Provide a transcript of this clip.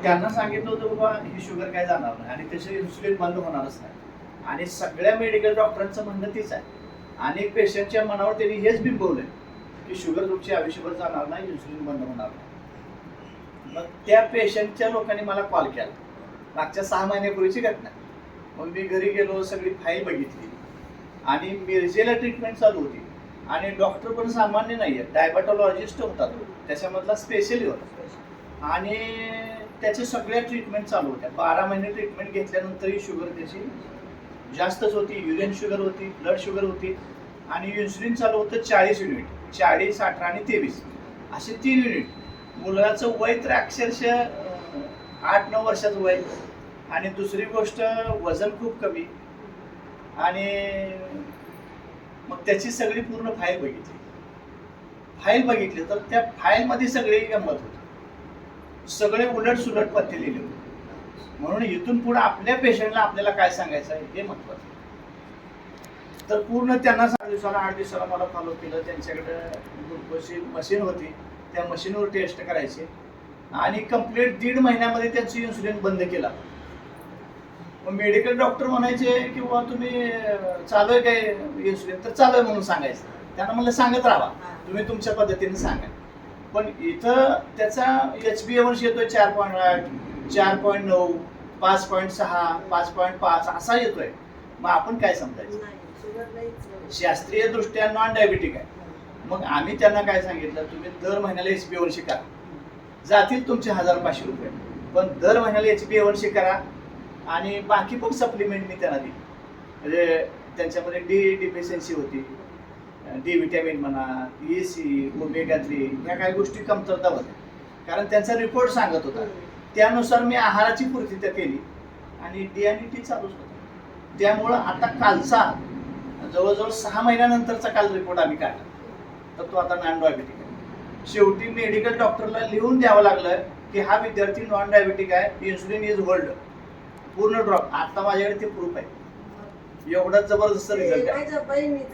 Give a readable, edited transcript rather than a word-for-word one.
त्यांना सांगितलं होतं बाबा ही शुगर काय जाणार नाही आणि त्याचे इन्सुलिन बंद होणारच नाही आणि सगळ्या मेडिकल डॉक्टरांचं म्हणणं तीच आहे. अनेक पेशंटच्या मनावर त्यांनी हेच बिंबवलंय की शुगर तुमची आयुष्यभर जाणार नाही, इन्सुलिन बंद होणार नाही. मग त्या पेशंटच्या लोकांनी मला कॉल केला, मागच्या 6 महिन्यापूर्वीची घटना. मग मी घरी गेलो, सगळी फाईल बघितली आणि मिरजेला ट्रीटमेंट चालू होती आणि डॉक्टर पण सामान्य नाही आहे, डायबेटॉलॉजिस्ट होता तो, त्याच्यामधला स्पेशली होता आणि त्याच्या सगळ्या ट्रीटमेंट चालू होत्या. 12 महिने ट्रीटमेंट घेतल्यानंतरही शुगर त्याची जास्तच होती, युरिन शुगर होती, ब्लड शुगर होती आणि इन्सुलिन चालू होतं 40 युनिट, 40, 18 आणि 23 असे 3 युनिट. मुलाचं वय तर अक्षरशः 8-9 वर्षाचं वय आणि दुसरी गोष्ट वजन खूप कमी आणि मग त्याची सगळी पूर्ण फाईल बघितली तर त्या फाईलमध्ये सगळी गंमत होती, सगळे उलट सुलट पत्ते लिहिले होते. म्हणून इथून पुढे आपल्या पेशंटला आपल्याला काय सांगायचं आहे हे महत्वाचं. तर पूर्ण त्यांना 7 दिवसाला 8 दिवसाला मला फॉलो केलं. त्यांच्याकडे ग्लुकोजची मशीन होती, त्या मशीनवर टेस्ट करायचे आणि कंप्लीट 1.5 महिन्यामध्ये त्यांचं इन्सुलिन बंद केला. मग मेडिकल डॉक्टर म्हणायचे किंवा तुम्ही चालू आहे काय इन्सुलिन, तर चालू आहे म्हणून सांगायचं. त्यांना म्हणलं सांगत राहा, तुम्ही तुमच्या पद्धतीने सांगा. पण इथं त्याचा HbA1c येतोय 4.8, 4.9, 5.6, 5.5 असा येतोय. मग आपण काय समजायचं? शास्त्रीय दृष्ट्या नॉन डायबिटिक आहे. मग आम्ही त्यांना काय सांगितलं, तुम्ही दर महिन्याला HbA1c करा, जातील तुमचे 1000-500 रुपये, पण दर महिन्याला HbA1c करा आणि बाकी पण सप्लिमेंट मी त्यांना दिली. म्हणजे त्यांच्यामध्ये डी डिफिशियन्सी होती, डी व्हिटॅमिन म्हणा, EC, ओमेगा-3 ह्या काही गोष्टी कमतरता होत्या, कारण त्यांचा रिपोर्ट सांगत होता. त्यानुसार मी आहाराची पूर्तता केली आणि डी आणि टी चालूच होता. त्यामुळं आता कालचा जवळजवळ 6 महिन्यानंतरचा काल रिपोर्ट आम्ही काढला, तर तो आता नॉन डायबिटिक आहे. शेवटी मेडिकल डॉक्टरला लिहून द्यावं लागलं की हा विद्यार्थी नॉन डायबिटिक आहे, इन्सुलिन इज होल्ड, पूर्ण ड्रॉप. आता माझ्याकडे ते प्रूफ आहे. एवढा जबरदस्त रिझल्ट आहे.